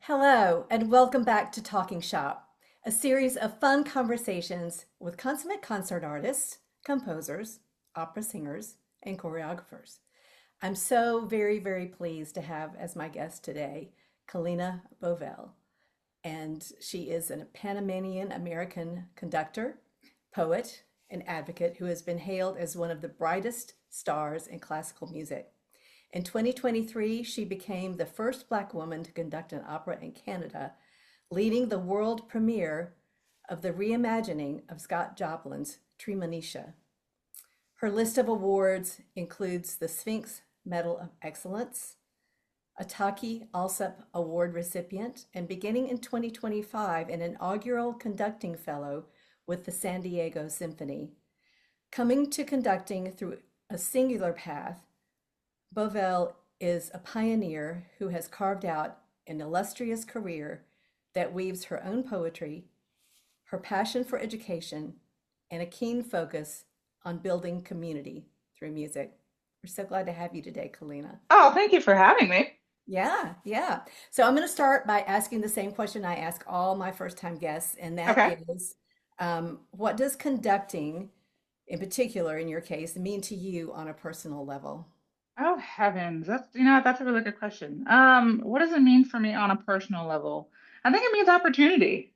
Hello, and welcome back to Talking Shop, a series of fun conversations with consummate concert artists, composers, opera singers, and choreographers. I'm so very pleased to have as my guest today Kalena Bovell, and she is a Panamanian-American conductor, poet, and advocate who has been hailed as one of the brightest stars in classical music. In 2023, she became the first Black woman to conduct an opera in Canada, leading the world premiere of the reimagining of Scott Joplin's Treemonisha. Her list of awards includes the Sphinx Medal of Excellence, a Taki Alsop Award recipient, and beginning in 2025, an inaugural conducting fellow with the San Diego Symphony. Coming to conducting through a singular path, Bovell is a pioneer who has carved out an illustrious career that weaves her own poetry, her passion for education, and a keen focus on building community through music. We're so glad to have you today, Kalena. Oh, thank you for having me. Yeah. So I'm going to start by asking the same question I ask all my first-time guests, and that Okay. is, what does conducting, in particular, in your case, mean to you on a personal level? Oh, heavens. That's a really good question. What does it mean for me on a personal level? I think it means opportunity.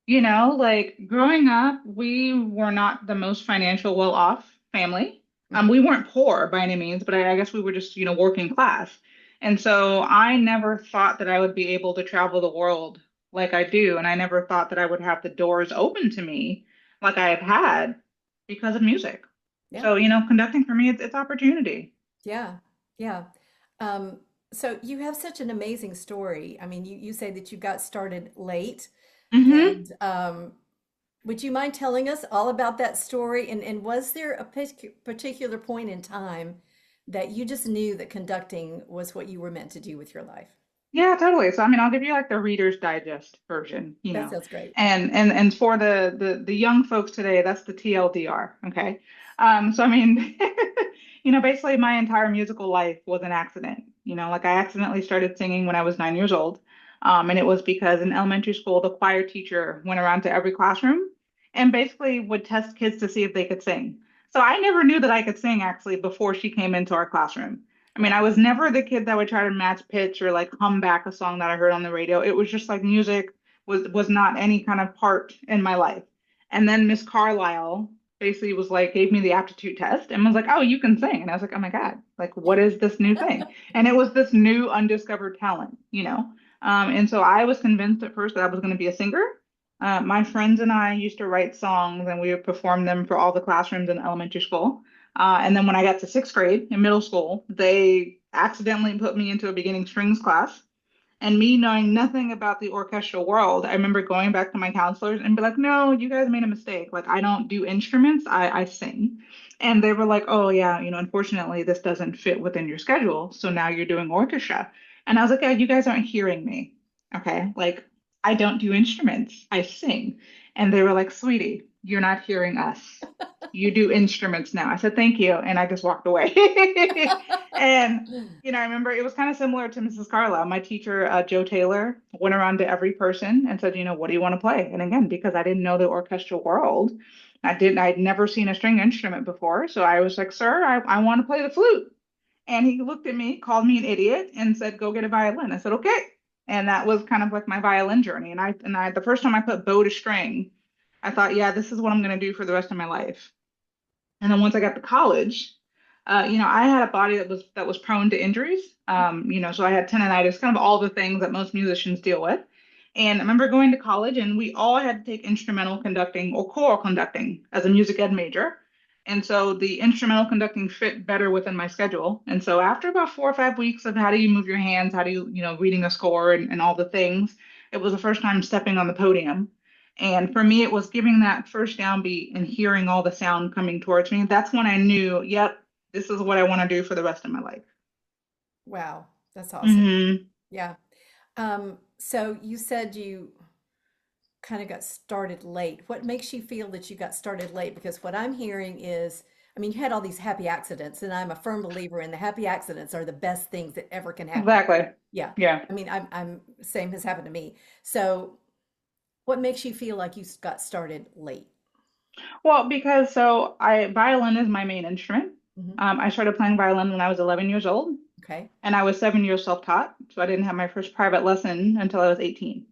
Like growing up, we were not the most financial well-off family. Mhm. We weren't poor by any means, but I guess we were just, working class. And so I never thought that I would be able to travel the world like I do. And I never thought that I would have the doors open to me like I have had because of music. Yeah. So, conducting for me, it's opportunity. Yeah, yeah. Um, so you have such an amazing story. I mean, you say that you got started late, Hmm. and would you mind telling us all about that story? And was there a particular point in time that you just knew that conducting was what you were meant to do with your life? Yeah, totally. So I mean, I'll give you like the Reader's Digest version, That sounds great. and for the young folks today, that's the TLDR. Okay. So I mean, basically my entire musical life was an accident. Like I accidentally started singing when I was 9 years old. And it was because in elementary school, the choir teacher went around to every classroom and basically would test kids to see if they could sing. So I never knew that I could sing actually before she came into our classroom. I mean, Wow. I was never the kid that would try to match pitch or like hum back a song that I heard on the radio. It was just like music was not any kind of part in my life. And then Miss Carlisle basically was like gave me the aptitude test and was like, "Oh, you can sing." And I was like, "Oh my God, like what is this new thing?" And it was this new undiscovered talent. And so I was convinced at first that I was going to be a singer. My friends and I used to write songs and we would perform them for all the classrooms in elementary school. And then when I got to sixth grade in middle school, they accidentally put me into a beginning strings class. And me knowing nothing about the orchestral world, I remember going back to my counselors and be like, no, you guys made a mistake. Like, I don't do instruments, I sing. And they were like, oh, yeah, unfortunately, this doesn't fit within your schedule. So now you're doing orchestra. And I was like, yeah, you guys aren't hearing me. Okay. Like, I don't do instruments, I sing. And they were like, sweetie, you're not hearing us. You do instruments now. I said, thank you. And I just walked away. And I remember it was kind of similar to Mrs. Carlisle. My teacher, Joe Taylor, went around to every person and said, what do you want to play? And again, because I didn't know the orchestral world, I'd never seen a string instrument before. So I was like, sir, I want to play the flute. And he looked at me, called me an idiot, and said, go get a violin. I said, okay. And that was kind of like my violin journey. And I, the first time I put bow to string, I thought, yeah, this is what I'm going to do for the rest of my life. And then once I got to college, I had a body that was prone to injuries. So I had tendonitis, kind of all the things that most musicians deal with. And I remember going to college, and we all had to take instrumental conducting or choral conducting as a music ed major. And so the instrumental conducting fit better within my schedule. And so after about 4 or 5 weeks of how do you move your hands, how do you, reading a score and all the things, it was the first time stepping on the podium. And for me, it was giving that first downbeat and hearing all the sound coming towards me. That's when I knew, yep, this is what I want to do for the rest of my life. Wow, that's awesome. Hmm. Yeah. So you said you kind of got started late. What makes you feel that you got started late? Because what I'm hearing is I mean, you had all these happy accidents, and I'm a firm believer in the happy accidents are the best things that ever can happen. Exactly. Yeah. Yeah. I mean, I'm same has happened to me. So, what makes you feel like you got started late? Well, because so I violin is my main instrument. Hmm. I started playing violin when I was 11 years old, Okay. and I was 7 years self-taught, so I didn't have my first private lesson until I was 18.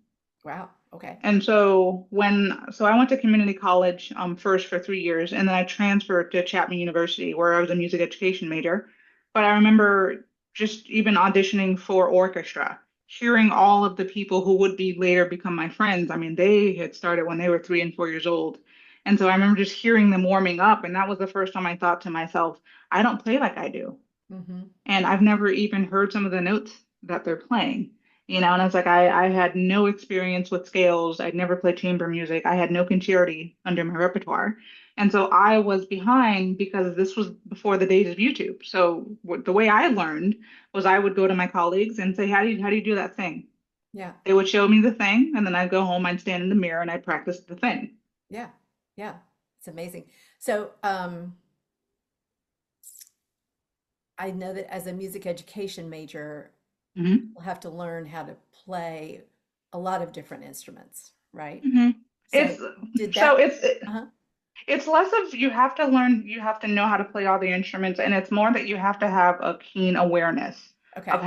Wow. Okay. And so I went to community college first for 3 years, and then I transferred to Chapman University where I was a music education major. But I remember just even auditioning for orchestra, hearing all of the people who would be later become my friends. I mean, they had started when they were 3 and 4 years old. And so I remember just hearing them warming up, and that was the first time I thought to myself, I don't play like I do. Hmm. And I've never even heard some of the notes that they're playing. And it's like I had no experience with scales. I'd never played chamber music. I had no concerti under my repertoire. And so I was behind because this was before the days of YouTube. So the way I learned was I would go to my colleagues and say, how do you do that thing? Yeah. They would show me the thing, and then I'd go home, I'd stand in the mirror and I'd practice the thing. Yeah. Yeah. It's amazing. So, I know that as a music education major, Hmm. we'll have to learn how to play a lot of different instruments, right? Hmm. So, It's did so that? it's Uh-huh. It's less of you have to learn, you have to know how to play all the instruments, and it's more that you have to have a keen awareness of Okay.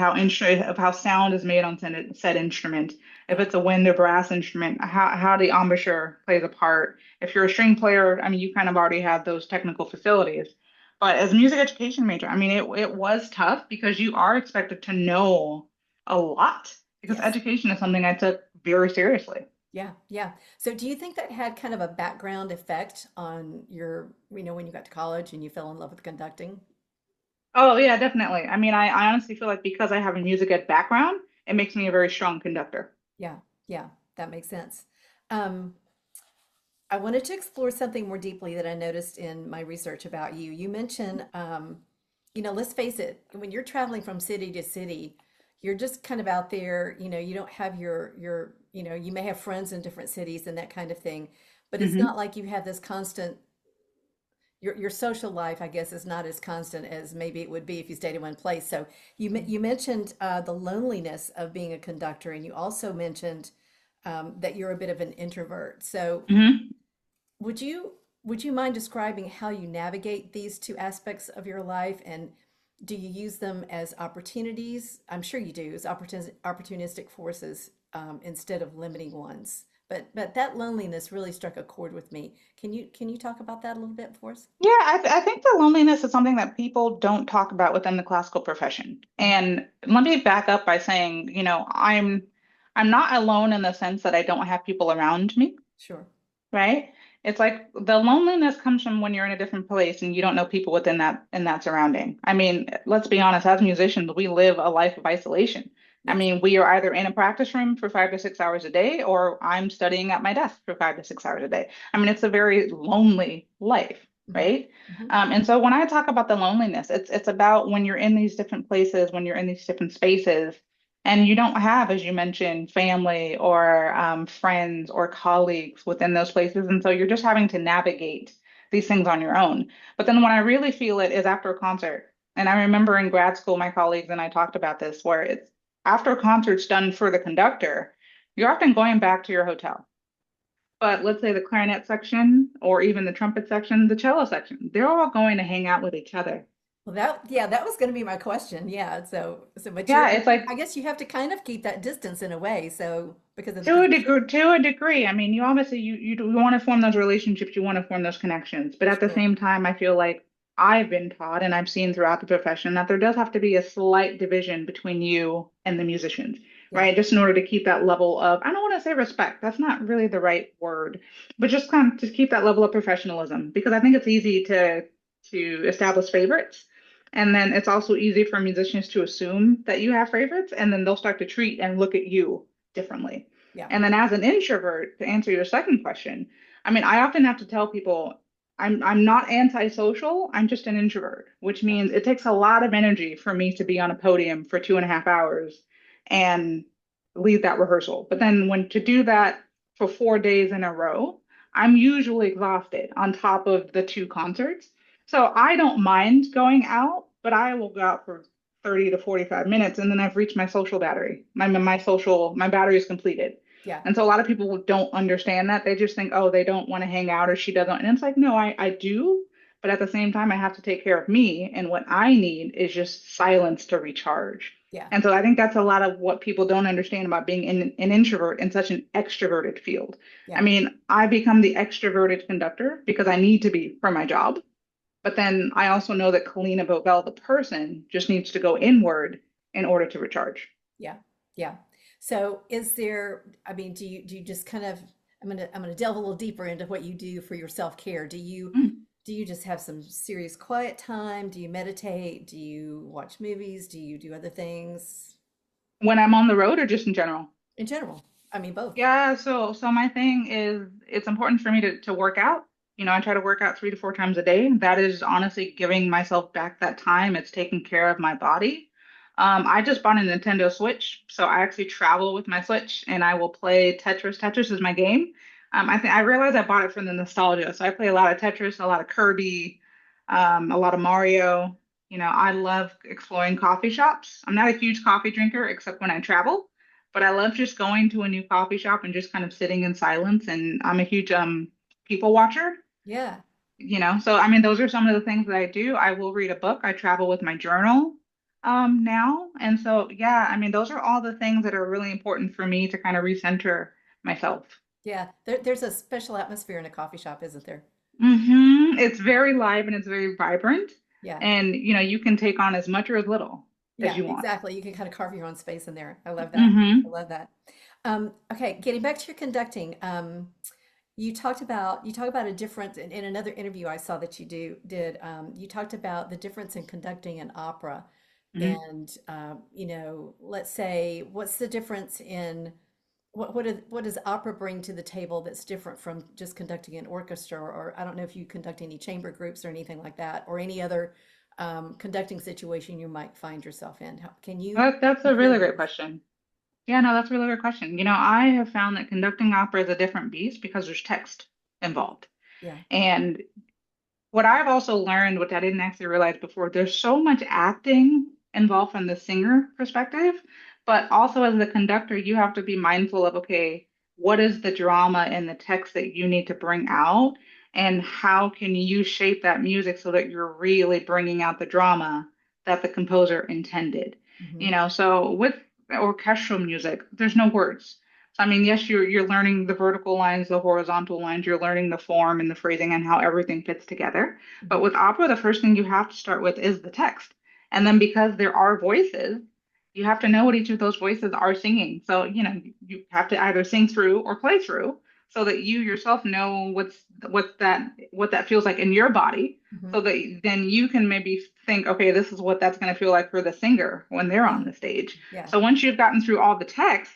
how sound is made on said instrument. If Yeah. it's a wind or brass instrument, how the embouchure plays a part. If you're a string player, I mean, you kind of already have those technical facilities. But as a music education major, I mean, it was tough because you are expected to know a lot because Yes. education is something I took very seriously. Yeah. Yeah. So, do you think that had kind of a background effect on your, when you got to college and you fell in love with conducting? Oh yeah, definitely. I mean, I honestly feel like because I have a music ed background, it makes me a very strong conductor. Yeah. Yeah. That makes sense. Um, I wanted to explore something more deeply that I noticed in my research about you. You mentioned, let's face it, when you're traveling from city to city, you're just kind of out there, you don't have you may have friends in different cities and that kind of thing, but it's not Hmm. like you have this constant, your social life, I guess, is not as constant as maybe it would be if you stayed in one place. So you mentioned the loneliness of being a conductor, and you also mentioned that you're a bit of an introvert. So Hmm. would you would you mind describing how you navigate these two aspects of your life, and do you use them as opportunities? I'm sure you do, as opportunistic forces instead of limiting ones. But that loneliness really struck a chord with me. Can you talk about that a little bit for us? Yeah, I think the loneliness is something that people don't talk about within the classical profession. Mhm. And let me back up by saying, I'm not alone in the sense that I don't have people around me. Sure. Right? It's like the loneliness comes from when you're in a different place and you don't know people within that surrounding. I mean, let's be honest, as musicians, we live a life of isolation. I Yes. mean, we are either in a practice room for 5 to 6 hours a day, or I'm studying at my desk for 5 to 6 hours a day. I mean, it's a very lonely life, Hmm. right? Hmm. And so when I talk about the loneliness, it's about when you're in these different places, when you're in these different spaces, and you don't have, as you mentioned, family or friends or colleagues within those places. And so you're just having to navigate these things on your own. But then when I really feel it is after a concert. And I remember in grad school, my colleagues and I talked about this, where it's after a concert's done for the conductor, you're often going back to your hotel. But let's say the clarinet section or even the trumpet section, the cello section, they're all going to hang out with each other. Well, that was going to be my question. Yeah. But Yeah, it's like I guess you have to kind of keep that distance in a way. So, because of the to a position. degree, to a degree. I mean, you obviously you want to form those relationships, you want to form those connections. But at the Sure. same time, I feel like I've been taught and I've seen throughout the profession that there does have to be a slight division between you and the musicians, Yeah. right? Just in order to keep that level of, I don't want to say respect, that's not really the right word, but just kind of to keep that level of professionalism because I think it's easy to establish favorites. And then it's also easy for musicians to assume that you have favorites, and then they'll start to treat and look at you differently. Yeah. And then as an introvert, to answer your second question, I mean, I often have to tell people I'm not antisocial, I'm just an introvert, which Yeah. means it takes a lot of energy for me to be on a podium for 2.5 hours and lead that rehearsal. But then when to do that for 4 days in a row, I'm usually exhausted on top of the two concerts. So I don't mind going out, but I will go out for 30 to 45 minutes and then I've reached my social battery. My battery is completed. Yeah, And so a lot of people don't understand that. They just think, oh, they don't want to hang out or she doesn't. And it's like, no, I do. But at the same time, I have to take care of me. And what I need is just silence to recharge. yeah, And so I think that's a lot of what people don't understand about being an introvert in such an extroverted field. I yeah, mean, I become the extroverted conductor because I need to be for my job. But then I also know that Kalena Bovell, the person, just needs to go inward in order to recharge. yeah, yeah. So is there, I mean, do you just kind of, I'm gonna delve a little deeper into what you do for your self-care. Do you just have some serious quiet time? Do you meditate? Do you watch movies? Do you do other things When I'm on the road or just in general? in general? I mean, both. Yeah, so my thing is it's important for me to work out. I try to work out 3 to 4 times a day. That is honestly giving myself back that time. It's taking care of my body. I just bought a Nintendo Switch, so I actually travel with my Switch and I will play Tetris. Tetris is my game. I realized I bought it for the nostalgia. So I play a lot of Tetris, a lot of Kirby, a lot of Mario. I love exploring coffee shops. I'm not a huge coffee drinker except when I travel. But I love just going to a new coffee shop and just kind of sitting in silence. And I'm a huge people watcher, Yeah. So I mean those are some of the things that I do. I will read a book. I travel with my journal now. And so yeah, I mean those are all the things that are really important for me to kind of recenter myself. Yeah. There's a special atmosphere in a coffee shop, isn't there? It's very live and it's very vibrant. Yeah. And you can take on as much or as little as Yeah, you want. exactly. You can kind of carve your own space in there. I love that. I Hmm love that. Okay, getting back to your conducting, you talk about a difference in another interview I saw that you did. You talked about the difference in conducting an opera, hmm and let's say, what's the difference in what does opera bring to the table that's different from just conducting an orchestra, or I don't know if you conduct any chamber groups or anything like that, or any other conducting situation you might find yourself in. Can you That's a compare really great those? question. Yeah, no, that's a really good question. I have found that conducting opera is a different beast because there's text involved. Yeah. And what I've also learned, which I didn't actually realize before, there's so much acting involved from the singer perspective, but also as the conductor, you have to be mindful of, okay, what is the drama in the text that you need to bring out, and how can you shape that music so that you're really bringing out the drama that the composer intended? Hmm. So with orchestral music, there's no words. So I mean, yes, you're learning the vertical lines, the horizontal lines, you're learning the form and the phrasing and how everything fits together. But Hmm. with opera, the first thing you have to start with is the text. And then because there are voices, you have to know what each of those voices are singing. So, you have to either sing through or play through so that you yourself know what that feels like in your body. Hmm. So that then you can maybe think, okay, this is what that's going to feel like for the singer when they're Yeah. on the stage. Yeah. So once you've gotten through all the text,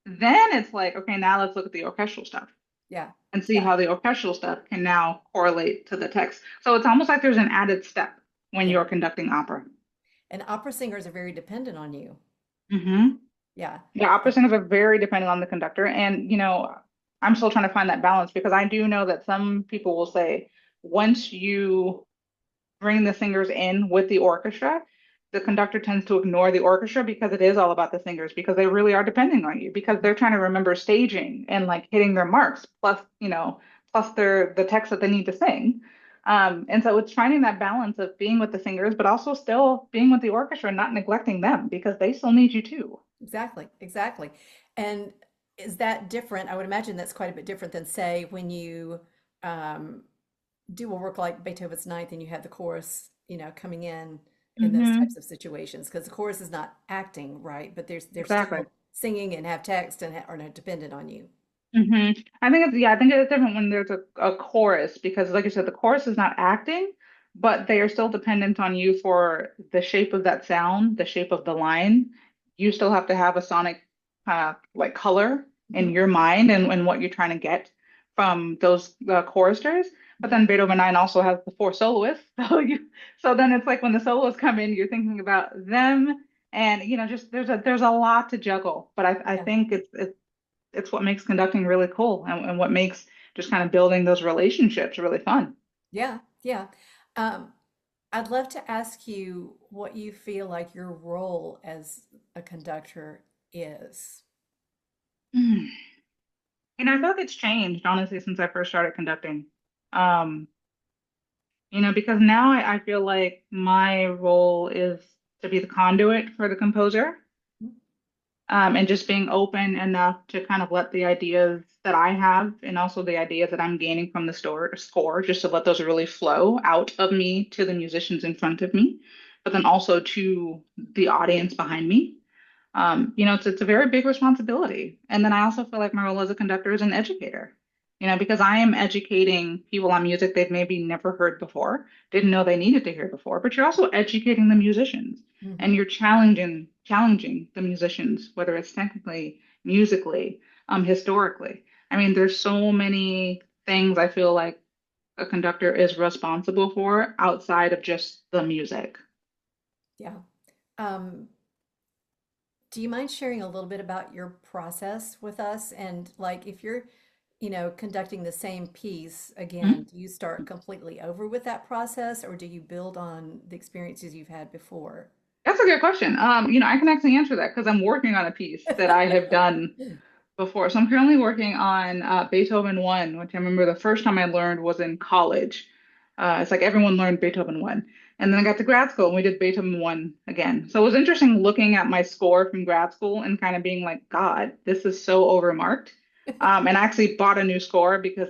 then it's like, okay, now let's look at the orchestral stuff Yeah. and see Yeah. how the orchestral stuff can now correlate to the text. So it's almost like there's an added step when Yeah. you're conducting opera. And opera singers are very dependent on you. Hmm Yeah. Yeah, opera singers are very dependent on the conductor. And, I'm still trying to find that balance because I do know that some people will say once you bring the singers in with the orchestra, the conductor tends to ignore the orchestra because it is all about the singers because they really are depending on you because Mhm. they're trying to remember staging and like hitting their marks plus the text that they need to sing. And so it's finding that balance of being with the singers, but also still being with the orchestra and not neglecting them because they still need you too. Exactly. Exactly. And is that different? I would imagine that's quite a bit different than, say, when you um, do a work like Beethoven's Ninth and you have the chorus, coming in those Hmm types of situations, because the chorus is not acting, right? But they're Exactly. still singing and have text and are not dependent on you. I think it's different when there's a chorus because, like I said, the chorus is not acting, but they are still dependent on you for the shape of that sound, the shape of the line. You still have to have a sonic like color in Hmm. your mind and what you're trying to get from those choristers. But Hmm. then Beethoven 9 also has the four soloists, so then it's like when the soloists come in, you're thinking about them, and just there's a lot to juggle. But I Yeah. think it's what makes conducting really cool and what makes just kind of building those relationships really fun. Yeah. Yeah. I'd love to ask you what you feel like your role as a conductor is. Hmm. I feel like it's changed, honestly, since I first started conducting. Um, because now I feel like my role is to be the conduit for the composer, and just being open enough to kind of let the ideas that I have and also the ideas that I'm gaining from the score, just to let those really flow out of me to the musicians in front of me, but then also to the audience behind me. It's a very big responsibility. And then I also feel like my role as a conductor is an educator, because I am educating people on music they've maybe never heard before, didn't know they needed to hear before, but you're also educating the musicians and Hmm. you're challenging the musicians, whether it's technically, musically, historically. I mean, there's so many things I feel like a conductor is responsible for outside of just the music. Yeah. Um, do you mind sharing a little bit about your process with us? And like if you're, conducting the same piece again, Mhm. do you start completely over with that process or do you build on the experiences you've had before? That's a good question. I can actually answer that because I'm working on a piece that I have done before. So I'm currently working on Beethoven 1, which I remember the first time I learned was in college. It's like everyone learned Beethoven 1. And then I got to grad school and we did Beethoven 1 again. So it was interesting looking at my score from grad school and kind of being like, God, this is so overmarked. And I actually bought a new score because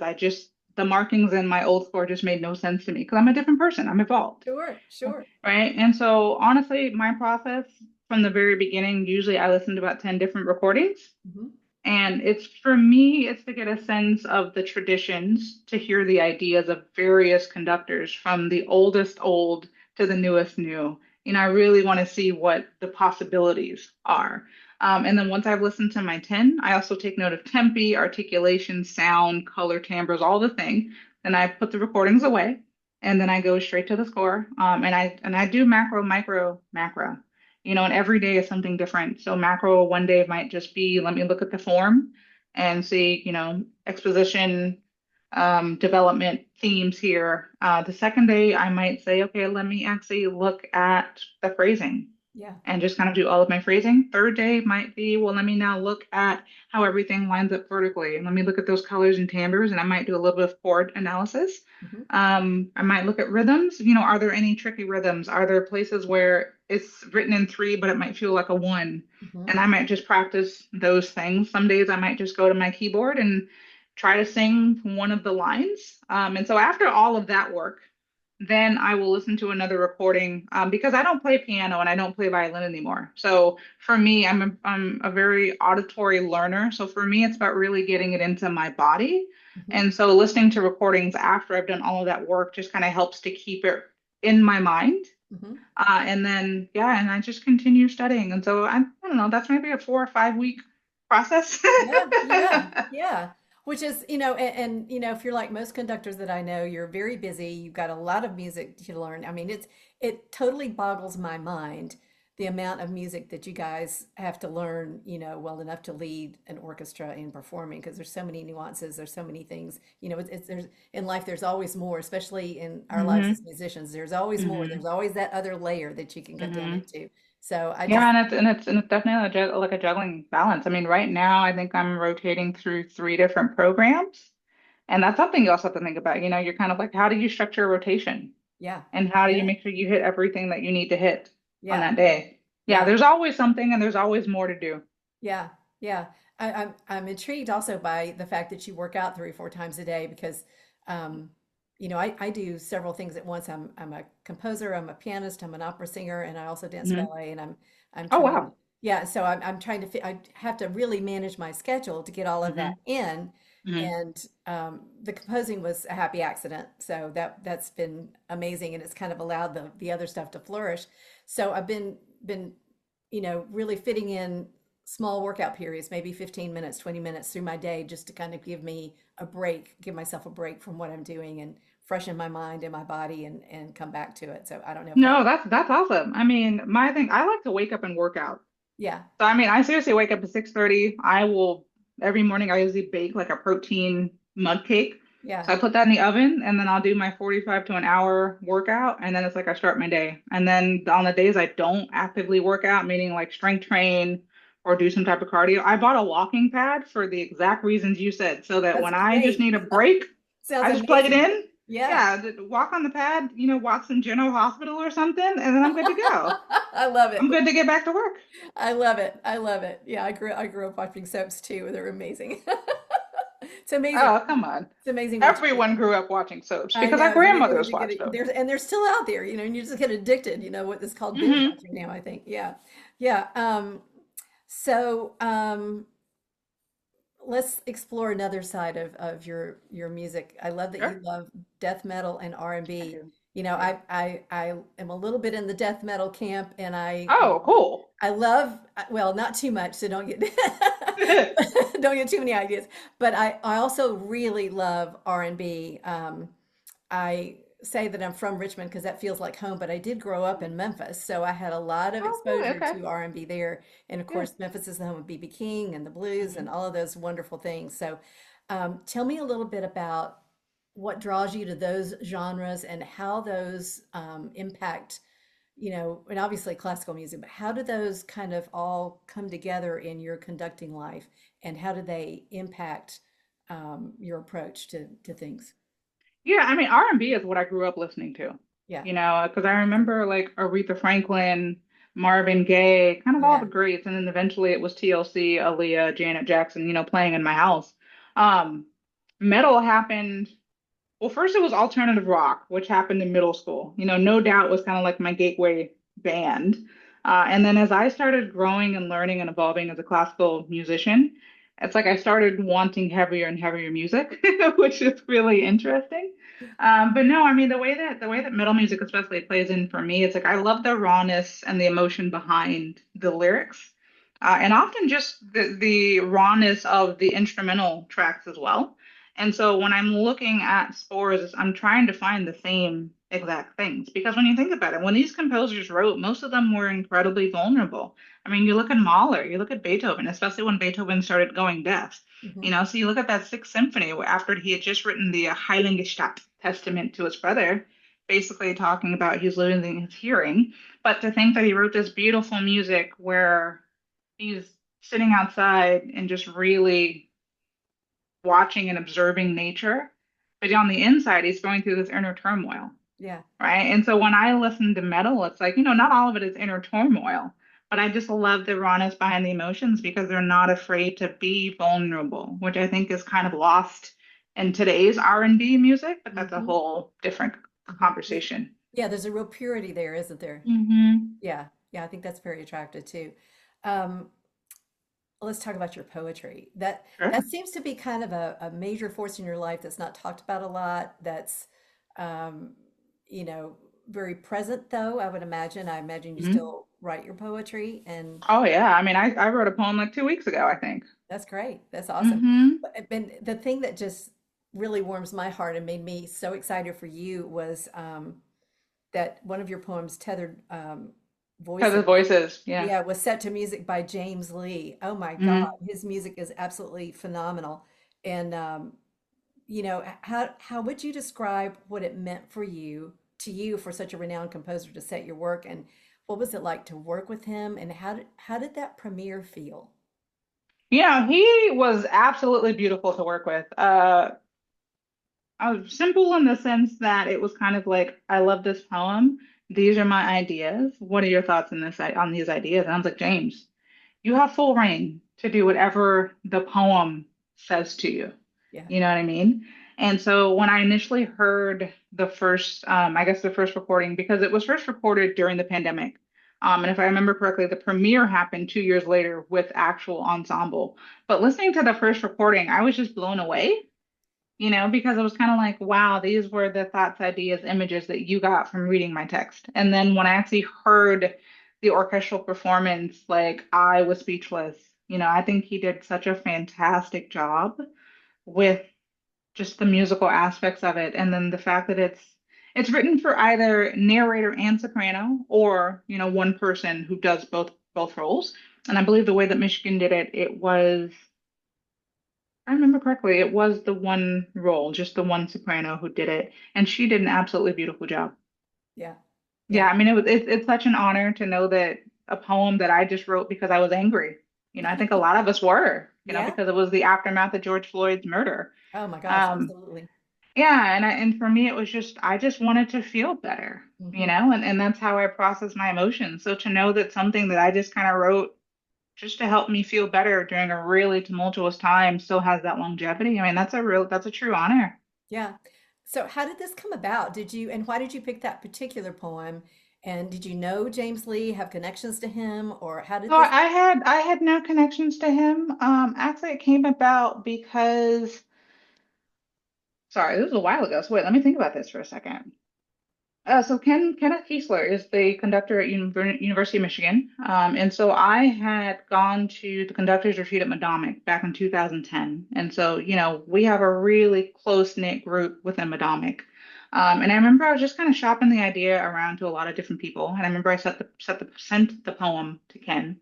the markings in my old score just made no sense to me because I'm a different person. I'm evolved. Sure, sure. Right. And so honestly, my process from the very beginning, usually I listen to about 10 different recordings. Hmm. And it's for me, it's to get a sense of the traditions, to hear the ideas of various conductors from the oldest old to the newest new. I really want to see what the possibilities are. And then once I've listened to my 10, I also take note of tempi, articulation, sound, color, timbres, all the thing. Then I put the recordings away and then I go straight to the score. And I do macro, micro, macro. And every day is something different. So macro one day might just be, let me look at the form and see, exposition, development themes here. The second day I might say, okay, let me actually look at the phrasing Yeah. and just kind of do all of my phrasing. Third day might be, well, let me now look at how everything lines up vertically. And let me look at those colors and timbres, and I might do a little bit of chord analysis. Hmm. I might look at rhythms. Are there any tricky rhythms? Are there places where it's written in three, but it might feel like a one? Hmm. And I might just practice those things. Some days I might just go to my keyboard and try to sing one of the lines. And so after all of that work, then I will listen to another recording because I don't play piano and I don't play violin anymore. So for me, I'm a very auditory learner. So for me, it's about really getting it into my body. Hmm. And so listening to recordings after I've done all of that work just kind of helps to keep it in my mind. Hmm. And then, yeah, and I just continue studying. And so I don't know, that's maybe a 4 or 5 week process. Yeah, yeah, yeah. Which is, if you're like most conductors that I know, you're very busy. You've got a lot of music to learn. I mean, it totally boggles my mind the amount of music that you guys have to learn, well enough to lead an orchestra in performing because there's so many nuances, there's so many things. There's in life there's always more, especially in our lives as hmm musicians. There's always more. There's hmm always that other layer that you can get down hmm into. So I Yeah, just, and it's definitely like a juggling balance. I mean, right now I think I'm rotating through 3 different programs, and that's something you also have to think about. You're kind of like, how do you structure a rotation, yeah, and how do you yeah, make sure you hit everything that you need to hit on yeah, that day? Yeah, yeah. there's always something, and there's always more to do. Yeah, yeah. I'm intrigued also by the fact that you work out 3 or 4 times a day because, um, I do several things at once. I'm a composer, I'm a pianist, I'm an opera singer, and I also dance hmm ballet. And I'm Oh trying, wow. yeah. So I'm trying to I have to really manage my schedule to get all of that hmm in. hmm And the composing was a happy accident, so that's been amazing, and it's kind of allowed the other stuff to flourish. So I've been really fitting in small workout periods, maybe 15 minutes, 20 minutes through my day, just to kind of give me a break, give myself a break from what I'm doing and freshen my mind and my body and come back to it. So I don't know if that, No, that's awesome. I mean, my thing, I like to wake up and work out. yeah. So I mean, I seriously wake up at 6:30. I will every morning I usually bake like a protein mug cake. Yeah. So I put that in the oven and then I'll do my 45 to an hour workout. And then it's like I start my day. And then on the days I don't actively work out, meaning like strength train or do some type of cardio, I bought a walking pad for the exact reasons you said. So that That's when I just great. need a break, Sounds I just plug it amazing. in. Yeah. Yeah, walk on the pad, Watson General Hospital or something, and then I'm good to go. I love I'm it. good to get back to work. I love it. I love it. Yeah, I grew up watching soaps too. They're amazing. It's amazing. Oh, come on. It's amazing what you Everyone grew up watching soaps I because our know, it's amazing what grandmothers you watched get. them. They're still out there, and you just get addicted, what is called binge Hmm. watching now, I think. Yeah. Yeah. So let's explore another side of your music. I love that you Sure. love death metal and I R&B. do. Yeah. I am a little bit in the death metal camp, and Oh, cool. I love, well, not too much, so don't get don't get too many ideas. But I also really love R&B. I say that I'm from Richmond because that feels like home, but I did grow up in Memphis, so I had a lot of Oh, good. exposure Okay. to R&B there. And of Good. course, Memphis is the home of B.B. King and the blues and Hmm. all of those wonderful things. So, tell me a little bit about what draws you to those genres and how those impact, and obviously classical music, but how do those kind of all come together in your conducting life, and how do they impact your approach to things? Yeah, I mean, R&B is what I grew up listening to, Yeah, because I me too. remember like Aretha Franklin, Marvin Gaye, kind of all the Yeah. greats, and then eventually it was TLC, Aaliyah, Janet Jackson, playing in my house. Um, Metal happened. Well, first it was alternative rock, which happened in middle school. No Doubt was kind of like my gateway band. And then as I started growing and learning and evolving as a classical musician, it's like I started wanting heavier and heavier music, which is really interesting. But no, I mean the way that metal music especially plays in for me, it's like I love the rawness and the emotion behind the lyrics, and often just the rawness of the instrumental tracks as well. And so when I'm looking at scores, I'm trying to find the same exact things. Because when you think about it, when these composers wrote, most of them were incredibly vulnerable. I mean, you look at Mahler, you look at Beethoven, especially when Beethoven started going deaf. Hmm. So you look at that Sixth Symphony after he had just written the Heiligenstadt Testament to his brother, basically talking about he's losing his hearing. But to think that he wrote this beautiful music where he's sitting outside and just really watching and observing nature, but on the inside, he's going through this inner turmoil, Yeah. right? And so when I listen to metal, it's like, not all of it is inner turmoil, but I just love the rawness behind the emotions because they're not afraid to be vulnerable, which I think is kind of lost in today's R&B music, but that's a Hmm. whole different Hmm. conversation. Yeah, there's a real purity there, isn't there? Hmm. Yeah. Yeah, I think that's very attractive too. Um, let's talk about your poetry. That Sure. seems to be kind of a major force in your life that's not talked about a lot. That's um, you know, very present though, I would imagine. I imagine you Hmm. still write your poetry, and Oh yeah. I mean, I wrote a poem like 2 weeks ago, I think. that's great. That's awesome. Hmm. And the thing that just really warms my heart and made me so excited for you was that one of your poems, Tethered Because Voices, the voices, yeah. yeah, was set to music by James Lee. Oh my God, Hmm. his music is absolutely phenomenal. And how would you describe what it meant for you to you for such a renowned composer to set your work, and what was it like to work with him, and how did that premiere feel? He was absolutely beautiful to work with. I was simple in the sense that it was kind of like, I love this poem. These are my ideas. What are your thoughts on these ideas? And I was like, James, you have full reign to do whatever the poem says to you. Yeah. You know what I mean? And so when I initially heard the first, I guess the first recording, because it was first recorded during the pandemic. And if I remember correctly, the premiere happened 2 years later with actual ensemble. But listening to the first recording, I was just blown away, because it was kind of like, wow, these were the thoughts, ideas, images that you got from reading my text. And then when I actually heard the orchestral performance, like I was speechless. I think he did such a fantastic job with just the musical aspects of it. And then the fact that it's written for either narrator and soprano or, one person who does both roles. And I believe the way that Michigan did it, it was I remember correctly, it was the one role, just the one soprano who did it, and she did an absolutely beautiful job. Yeah. Yeah, Yeah. I mean, it's such an honor to know that a poem that I just wrote because I was angry. I think a lot of us were, Yeah. because it was the aftermath of George Floyd's murder. Oh my gosh, Um, absolutely. yeah, and for me, it was just I just wanted to feel better, Hmm. and that's how I process my emotions. So to know that something that I just kind of wrote just to help me feel better during a really tumultuous time still has that longevity. I mean, that's a true honor. Yeah. So how did this come about? And why did you pick that particular poem? And did you know James Lee, have connections to him, or how did So this? I had no connections to him. Actually, it came about because sorry, this was a while ago. So wait, let me think about this for a second. So Kenneth Kiesler is the conductor at University of Michigan. And so I had gone to the conductor's retreat at Madomic back in 2010. And so, we have a really close-knit group within Madomic. And I remember I was just kind of shopping the idea around to a lot of different people. And I remember I sent the poem to Ken.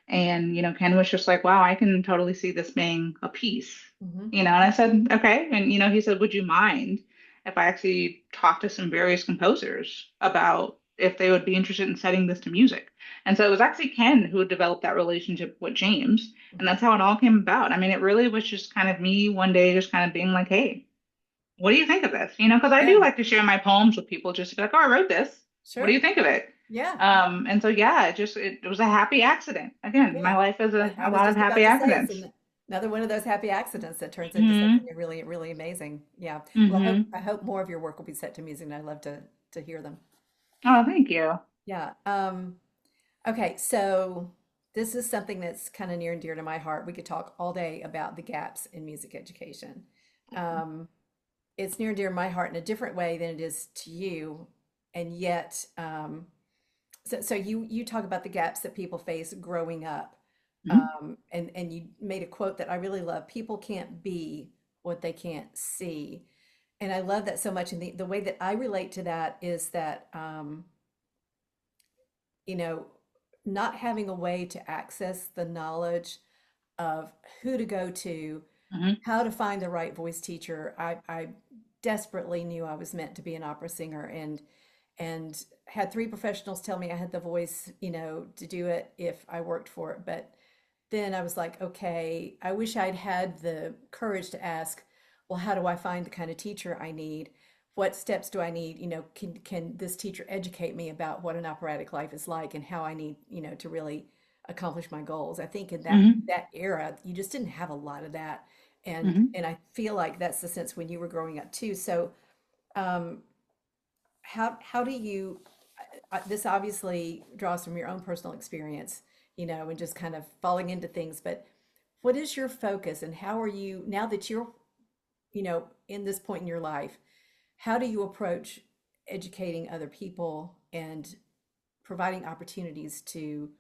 And, Ken was just like, wow, I can totally see this being a piece, Hmm. and I said, okay. And, he said, would you mind if I actually talked to some various composers about if they would be interested in setting this to music? And so it was actually Ken who developed that relationship with James. And Hmm. that's how it all came about. I mean, it really was just kind of me one day just kind of being like, hey, what do you think of this? Because I do Yeah, like to share my poems with people just to be like, oh, I wrote this. What do you sure. think of it? Yeah. And so yeah, it was a happy accident. Again, my Yeah. life is I a was lot of just happy about to say accidents. another one of those happy accidents that turns into something Hmm. really, really amazing. Yeah. Well, Hmm. I hope more of your work will be set to music, and I'd love to hear them. Oh, thank you. Yeah. Okay, so this is something that's kind of near and dear to my heart. We could talk all day about the gaps in music education. Um, it's near and dear to my heart in a different way than it is to you, and yet, so you talk about the gaps that people face growing up, Mhm. and you made a quote that I really love. People can't be what they can't see, and I love that so much. And the way that I relate to that is that, you know, not having a way to access the knowledge of who to go to, Mhm. how to find the right voice teacher. I desperately knew I was meant to be an opera singer, and had three professionals tell me I had the voice, to do it if I worked for it. But then I was like, okay, I wish I'd had the courage to ask, well, how do I find the kind of teacher I need? What steps do I need? Can this teacher educate me about what an operatic life is like and how I need, to really accomplish my goals? I think in that Mhm. that era, you just didn't have a lot of that. And Mhm. and I feel like that's the sense when you were growing up too. So, um, how do you this obviously draws from your own personal experience, and just kind of falling into things, but what is your focus, and how are you now that you're, in this point in your life, how do you approach educating other people and providing opportunities to,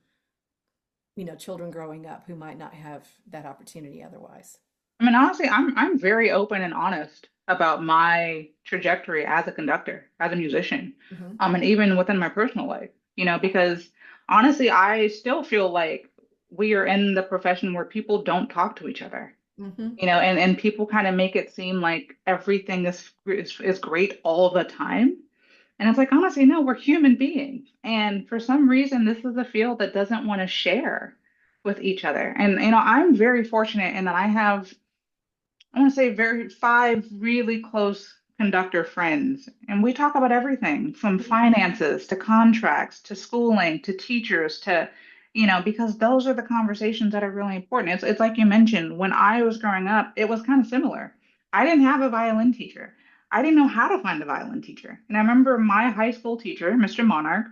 children growing up who might not have that opportunity otherwise? I mean, honestly, I'm very open and honest about my trajectory as a conductor, as a musician, Hmm. and even within my personal life, because honestly, I still feel like we are in the profession where people don't talk to each other, Hmm. and people kind of make it seem like everything is great all the time. And it's like, honestly, no, we're human beings. And for some reason, this is a field that doesn't want to share with each other. And, I'm very fortunate in that I want to say very five really close conductor friends. And we talk about everything from Hmm. finances to contracts to schooling to teachers to, because those are the conversations that are really important. It's like you mentioned, when I was growing up, it was kind of similar. I didn't have a violin teacher. I didn't know how to find a violin teacher. And I remember my high school teacher, Mr. Monarch,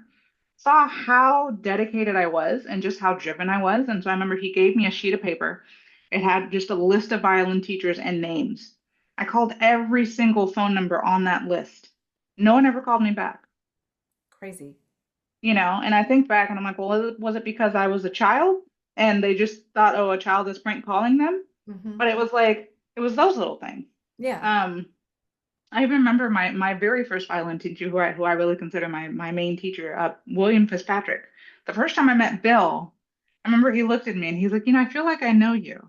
saw how dedicated I was and just how driven I was. And so I remember he gave me a sheet of paper. It had just a list of violin teachers and names. I called every single phone number on that list. No one ever called me back, Crazy. and I think back and I'm like, well, was it because I was a child and they just thought, oh, a child is prank calling them? Hmm. But it was like, it was those little things. Yeah. Um, I even remember my very first violin teacher, who I really consider my main teacher, William Fitzpatrick. The first time I met Bill, I remember he looked at me and he's like, I feel like I know you.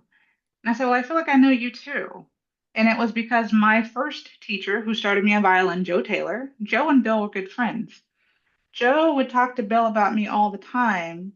And I said, well, I feel like I know you too. And it was because my first teacher who started me on violin, Joe Taylor, Joe and Bill were good friends. Joe would talk to Bill about me all the time,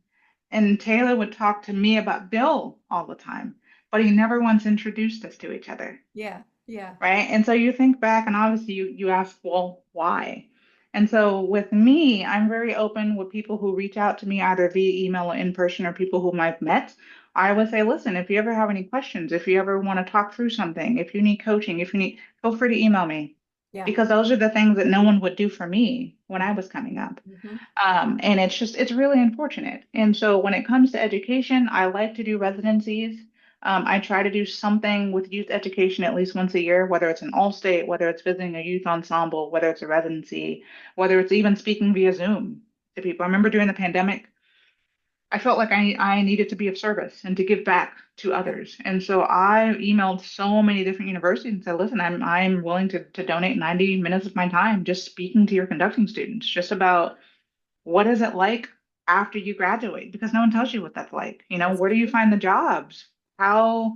and Taylor would talk to me about Bill all the time, but he never once introduced us to each other, Yeah, yeah, right? And so you think back, and obviously you ask, well, why? And so with me, I'm very open with people who reach out to me either via email or in person or people whom I've met. I would say, listen, if you ever have any questions, if you ever want to talk through something, if you need coaching, if you need, feel free to email me yeah. because those are the things that no one would do for me when I was coming up. Mm-hmm. And it's really unfortunate. And so when it comes to education, I like to do residencies. I try to do something with youth education at least once a year, whether it's an all-state, whether it's visiting a youth ensemble, whether it's a residency, whether it's even speaking via Zoom to people. I remember during the pandemic, I felt like I needed to be of service and to give back to Yeah. others. And so I emailed so many different universities and said, listen, I'm willing to donate 90 minutes of my time just speaking to your conducting students, just about what is it like after you graduate? Because no one tells you what that's like. You know, That's where do you true. find the jobs? How,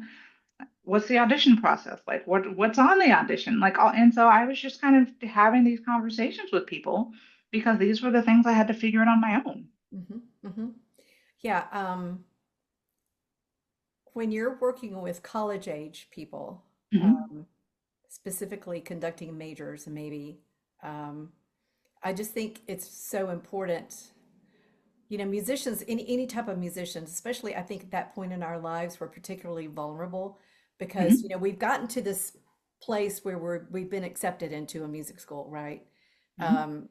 what's the audition process like? What's on the audition? Like all, and so I was just kind of having these conversations with people because these were the things I had to figure out on my own. Mm-hmm. Mm-hmm. Yeah. When you're working with college age people, Hmm. specifically conducting majors, maybe, um, I just think it's so important. Musicians, any type of musicians, especially I think at that point in our lives, we're particularly vulnerable because, Hmm. we've gotten to this place where we've been accepted into a music school, right? Hmm. Um,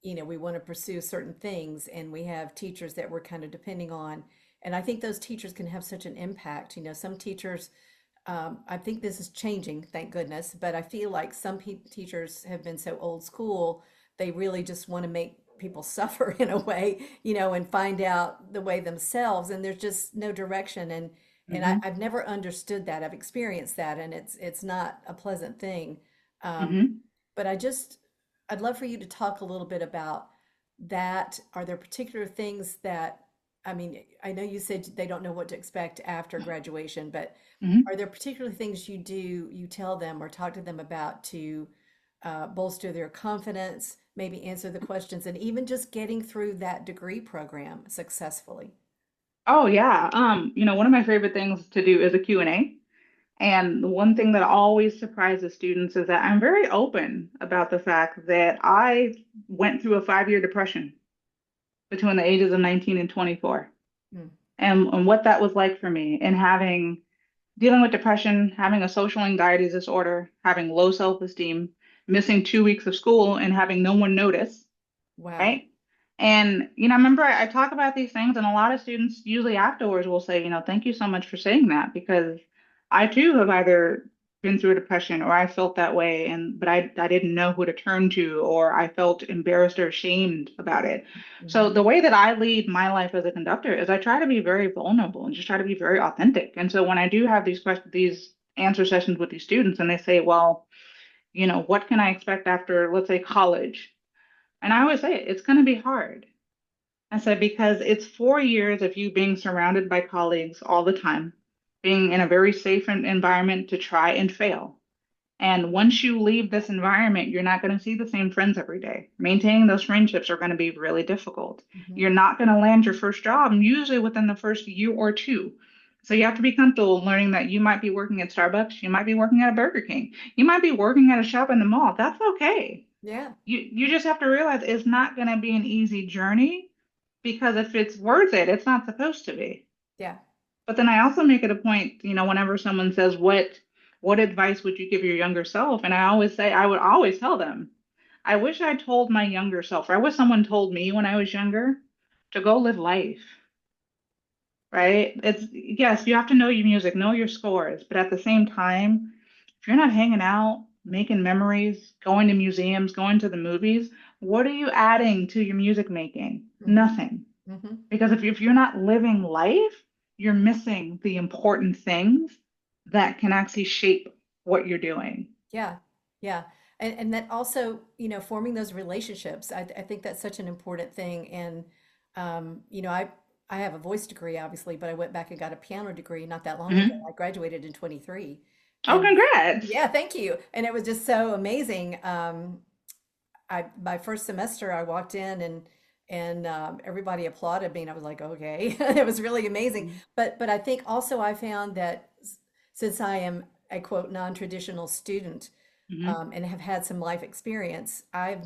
we want to pursue certain things and we have teachers that we're kind of depending on. And I think those teachers can have such an impact. Some teachers, I think this is changing, thank goodness, but I feel like some teachers have been so old school, they really just want to make people suffer in a way, and find out the way themselves, and there's just no direction. And Hmm. I've never understood that. I've experienced that, and it's not a pleasant thing. Um, Hmm. but I'd love for you to talk a little bit about that. Are there particular things that, I mean, I know you said they don't know what to expect after graduation, but Hmm. are there particular things you tell them or talk to them about to bolster their confidence, maybe answer the questions, and even just getting through that degree program successfully? Oh yeah. One of my favorite things to do is a Q&A. And the one thing that always surprises students is that I'm very open about the fact that I went through a 5-year depression between the ages of 19 and 24, Mm. and what that was like for me, and dealing with depression, having a social anxiety disorder, having low self-esteem, missing 2 weeks of school and having no one notice, Wow. right? And, I remember I talk about these things, and a lot of students usually afterwards will say, thank you so much for saying that because I too have either been through a depression or I felt that way, but I didn't know who to turn to, or I felt embarrassed or ashamed about it. So Hmm. the way that I lead my life as a conductor is I try to be very vulnerable and just try to be very authentic. And so when I do have these questions, these answer sessions with these students, and they say, well, what can I expect after, let's say, college? And I always say it's going to be hard. I said, because it's 4 years of you being surrounded by colleagues all the time, being in a very safe environment to try and fail. And once you leave this environment, you're not going to see the same friends every day. Maintaining those friendships are going to be really difficult. Hmm. You're not going to land your first job, usually within the first year or two. So you have to be comfortable learning that you might be working at Starbucks, you might be working at a Burger King, you might be working at a shop in the mall. That's okay. Yeah. You just have to realize it's not going to be an easy journey because if it's worth it, it's not supposed to be. Yeah. But then I also make it a point, whenever someone says, what advice would you give your younger self? And I always say, I would always tell them, I wish I told my younger self, or I wish someone told me when I was younger to go live life, right? It's yes, you have to know your music, know your scores, but at the same time, if you're not hanging out, making memories, going to museums, going to the movies, what are you adding to your music making? Hmm. Nothing. Hmm. Because if you're not living life, you're missing the important things that can actually shape what you're doing. Yeah. Yeah. And that also, forming those relationships, I think that's such an important thing. And, I I have a voice degree, obviously, but I went back and got a piano degree not that long ago. Hmm. I graduated in 23. Oh, And congrats. yeah, thank you. And it was just so amazing. My first semester, I walked in and everybody applauded me, and I was like, okay, it was really amazing. But I think also I found that since I am a quote non-traditional student, Hmm. and have had some life experience, I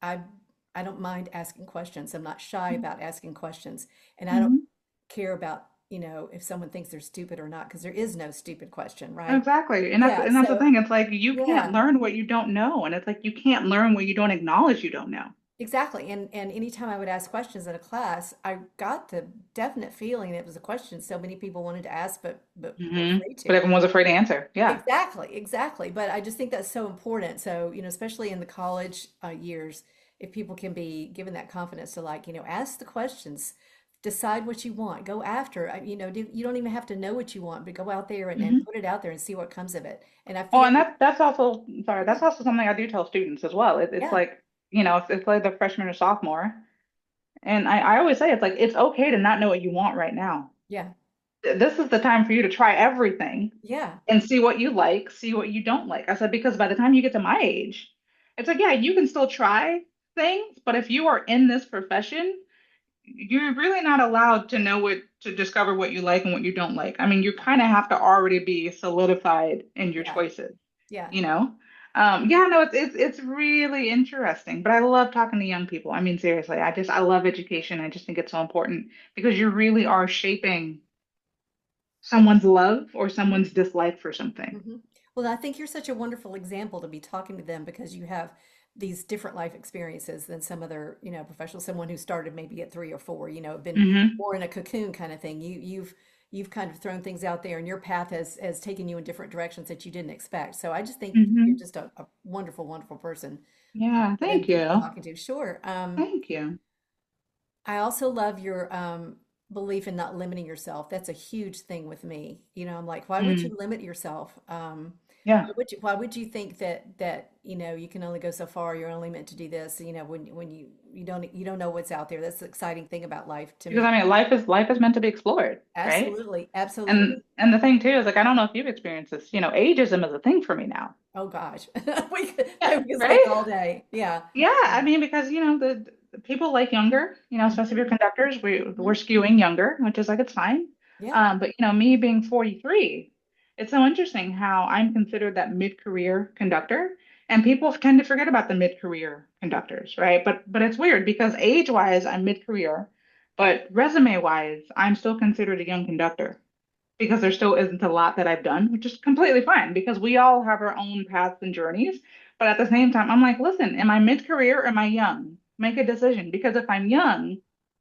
I don't mind asking questions. I'm not shy about asking questions, and I don't Hmm. care about, if someone thinks they're stupid or not, because there is no stupid question, right? Exactly. Yeah, And that's the so thing. It's like you can't yeah, learn what you don't know. And it's like you can't learn what you don't acknowledge you don't know. exactly. And anytime I would ask questions in a class, I got the definite feeling that it was a question so many people wanted to ask, but were Hmm. afraid But to. everyone's afraid to answer. Yeah. Exactly, exactly. But I just think that's so important. So, especially in the college years, if people can be given that confidence to, like, ask the questions, decide what you want, go after, you don't even have to know what you want, but go out there and Hmm. put it out there and see what comes of it. And I Oh, feel, and that's also, sorry, yeah, that's also something I do tell students as well. It's yeah, like, it's like the freshman or sophomore. And I always say it's like it's okay to not know what you want right now. yeah, This is the time for you to try everything yeah, and see what you like, see what you don't like. I said, because by the time you get to my age, it's like, yeah, you can still try things, but if you are in this profession, you're really not allowed to know to discover what you like and what you don't like. I mean, you kind of have to already be solidified in your yeah, choices, yeah. you know? Yeah, no, it's really interesting, but I love talking to young people. I mean, seriously, I love education. I just think it's so important because you really are shaping someone's love or Mhm. someone's dislike for something. Hmm. Well, I think you're such a wonderful example to be talking to them because you have these different life experiences than some other, professionals. Someone who started maybe at 3 or 4, been Hmm. more in a cocoon kind of thing. You've kind of thrown things out there, and your path has taken you in different directions that you didn't expect. So I just think you're Hmm. just a wonderful, wonderful person Yeah, for them thank to be you. talking to. Sure. Thank you. I also love your belief in not limiting yourself. That's a huge thing with me. I'm like, why would Mm, you limit yourself? yeah. Why would you think that you can only go so far? You're only meant to do this. When you don't know what's out there. That's the exciting thing about life to Because me. I mean, life is meant to be explored, right? Absolutely, absolutely. And the thing too is like I don't know if you've experienced this, ageism is a thing for me now. Oh gosh, we could speak Right? all day. Yeah, Yeah, I mean because the people like younger, especially if hmm you're conductors, we're hmm skewing younger, which is like it's fine. yeah, But me being 43, it's so interesting how I'm considered that mid-career conductor, and people tend to forget about the mid-career conductors, right? But it's weird because age-wise I'm mid-career, but resume-wise I'm still considered a young conductor because there still isn't a lot that I've done, which is completely fine because we all have our own paths and journeys. But at the same time, I'm like, listen, am I mid-career or am I young? Make a decision because if I'm young,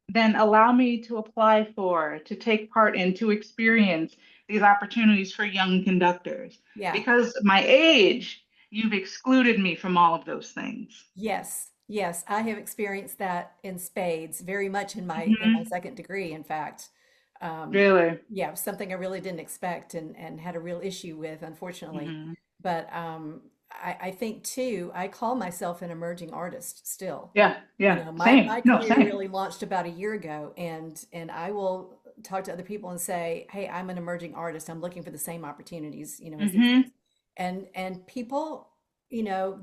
then allow me to apply for, to take part in, to experience these opportunities for young conductors. yeah. Because my age, you've excluded me from all of those things. Yes, yes, I have experienced that in spades, very much in my Hmm. second degree, in fact. Um, Really? yeah, it was something I really didn't expect and had a real issue with, unfortunately. Hmm. But I think too, I call myself an emerging artist still. Yeah, yeah. My Same. my No, career same. really launched about a year ago, and I will talk to other people and say, "Hey, I'm an emerging artist. I'm looking for the same opportunities, as these things." Hmm. And people, you know,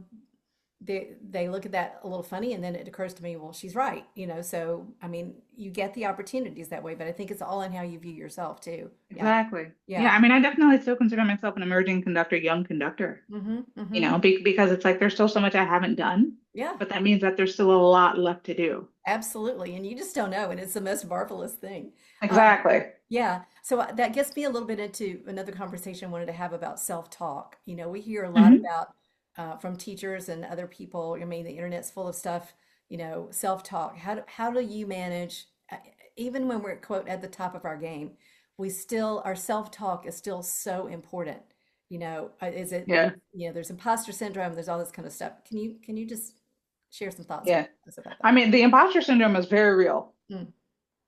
they look at that a little funny, and then it occurs to me, well, she's right, so I mean, you get the opportunities that way, but I think it's all in how you view yourself too. Yeah, Exactly. Yeah, yeah. I mean, I definitely still consider myself an emerging conductor, young conductor, Mm-hmm, mm-hmm. because it's like there's still so much I haven't done, Yeah, but that means that there's still a lot left to do. absolutely, and you just don't know, and it's the most marvelous thing. um, Exactly. yeah, so that gets me a little bit into another conversation I wanted to have about self-talk. We hear a lot Hmm. about from teachers and other people. I mean, the internet's full of stuff, self-talk. How do you manage, even when we're quote at the top of our game, our self-talk is still so important. Is it, Yeah. there's imposter syndrome, there's all this kind of stuff. Can you just share some thoughts with Yeah. us about I that? mean, the imposter syndrome is very real, Mm,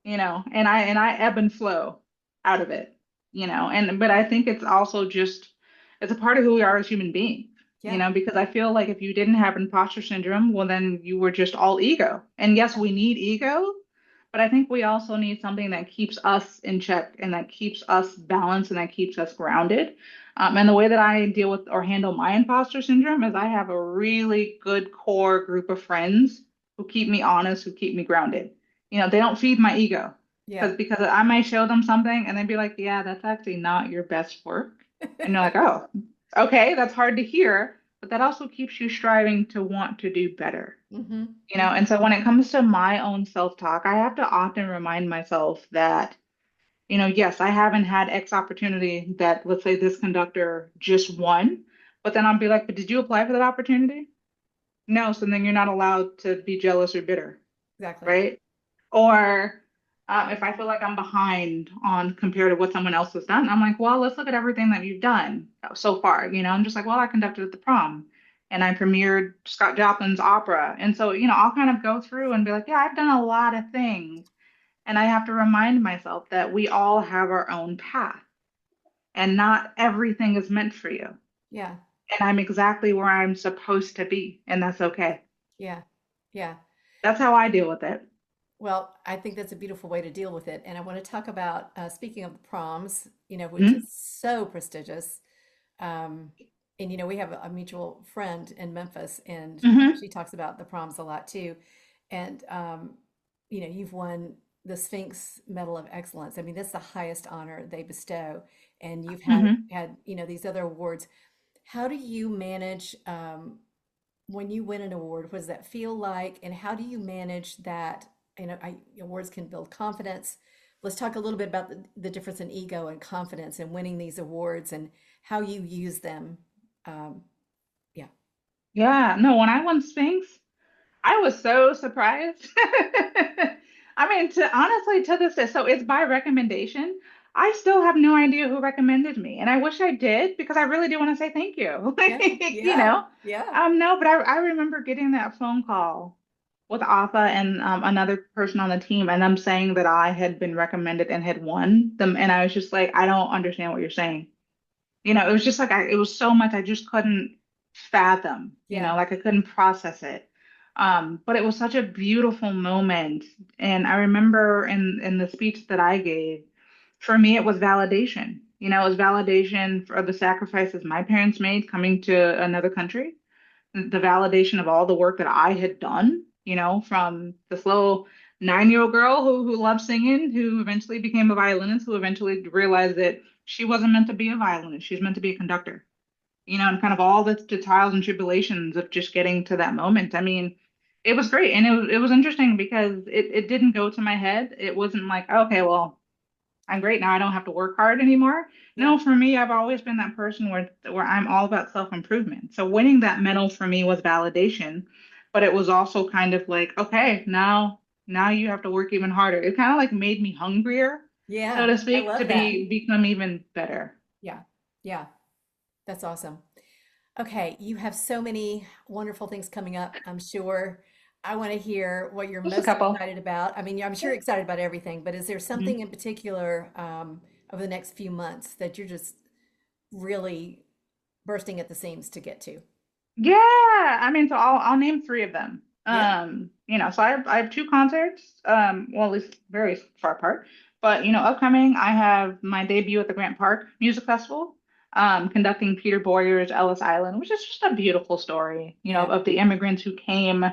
and I ebb and flow out of it, and but I think it's also just it's a part of who we are as human beings, yeah, because I feel like if you didn't have imposter syndrome, well, then you were just all ego. And yes, we need ego, but I think we also need something that keeps us in check and that keeps us balanced and that keeps us grounded. And the way that I deal with or handle my imposter syndrome is I have a really good core group of friends who keep me honest, who keep me grounded. They don't feed my ego Yeah. because I might show them something and they'd be like, "Yeah, that's actually not your best work." And you're like, "Oh, okay, that's hard to hear, but that also keeps you striving to want to do better." Mm-hmm. And so when it comes to my own self-talk, I have to often remind myself that, yes, I haven't had X opportunity that, let's say, this conductor just won, but then I'll be like, but did you apply for that opportunity? No, so then you're not allowed to be jealous or bitter, Exactly. right? Or if I feel like I'm behind on compared to what someone else has done, I'm like, well, let's look at everything that you've done so far. I'm just like, well, I conducted at the prom and I premiered Scott Joplin's opera. And so, I'll kind of go through and be like, yeah, I've done a lot of things. And I have to remind myself that we all have our own path and not everything is meant for you. Yeah. And I'm exactly where I'm supposed to be. And that's okay. Yeah. Yeah. That's how I deal with it. Well, I think that's a beautiful way to deal with it. And I want to talk about, speaking of the proms, which is Mm-hmm. so prestigious. Um, and, we have a mutual friend in Memphis, and Mm-hmm. she talks about the proms a lot too. And, you've won the Sphinx Medal of Excellence. I mean, that's the highest honor they bestow. And you've Mm-hmm. had, these other awards. How do you manage, when you win an award? What does that feel like? And how do you manage that? Awards can build confidence. Let's talk a little bit about the difference in ego and confidence and winning these awards and how you use them. Um, yeah. Yeah, no, when I won Sphinx, I was so surprised. I mean, to honestly, to this day, so it's by recommendation. I still have no idea who recommended me, and I wish I did because I really do want to say thank you. Yeah. Yeah. Yeah. No, but I remember getting that phone call with Alpha and another person on the team, and them saying that I had been recommended and had won them, and I was just like, I don't understand what you're saying. It was just like it was so much I just couldn't fathom, Yeah. like I couldn't process it. But it was such a beautiful moment. And I remember in the speech that I gave, for me, it was validation. It was validation for the sacrifices my parents made coming to another country, the validation of all the work that I had done, from this little 9-year-old girl who loved singing, who eventually became a violinist, who eventually realized that she wasn't meant to be a violinist, she's meant to be a conductor, and kind of all the trials and tribulations of just getting to that moment. I mean, it was great. And it was interesting because it didn't go to my head. It wasn't like, okay, well, I'm great now. I don't have to work hard anymore. Yeah. No, for me, I've always been that person where I'm all about self-improvement. So winning that medal for me was validation, but it was also kind of like, okay, now you have to work even harder. It kind of like made me hungrier, so Yeah. to I speak, to love that. become even better. Yeah. Yeah. That's awesome. Okay, you have so many wonderful things coming up, I'm sure. I want to hear what you're Just a most couple. excited about. I mean, I'm sure you're excited about everything, but is there something Mhm. in particular over the next few months that you're just really bursting at the seams to get to? Yeah, I mean, so I'll name three of them. Yeah. So I have two concerts, well, at least very far apart. But upcoming, I have my debut at the Grant Park Music Festival, conducting Peter Boyer's Ellis Island, which is just a beautiful story, Yeah. of the immigrants who came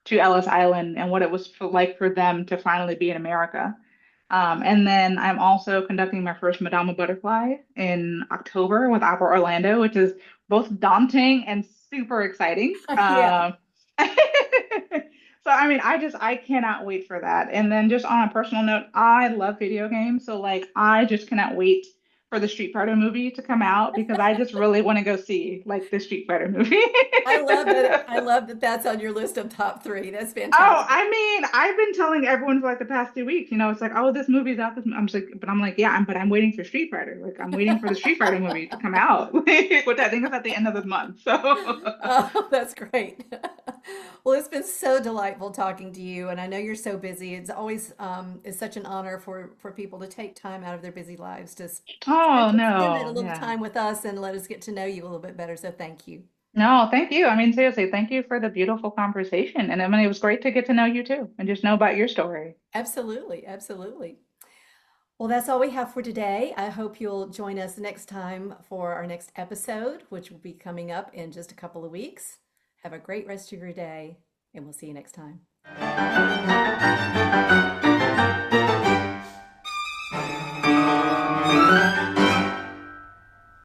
to Ellis Island and what it was like for them to finally be in America. And then I'm also conducting my first Madama Butterfly in October with Opera Orlando, which is both daunting and super exciting. Yeah. So I mean, I cannot wait for that. And then just on a personal note, I love video games, so like I just cannot wait for the Street Fighter movie to come out because I just really want to go see like the Street Fighter movie. I love that. I love that that's on your list of top three. That's Oh, fantastic. I mean, I've been telling everyone for like the past 2 weeks, it's like, oh, this movie's out. I'm just like, but I'm like, yeah, but I'm waiting for Street Fighter. Like, I'm waiting for the Street Fighter movie to come out, which I think is at the end of the month. So, Oh, that's great. Well, it's been so delightful talking to you, and I know you're so busy. It's always it's such an honor for people to take time out of their busy lives to oh spend that a no, little yeah. time with us and let us get to know you a little bit better. So thank you. No, thank you. I mean, seriously, thank you for the beautiful conversation. And I mean, it was great to get to know you too and just know about your story. Absolutely, absolutely. Well, that's all we have for today. I hope you'll join us next time for our next episode, which will be coming up in just a couple of weeks. Have a great rest of your day, and we'll see you next time.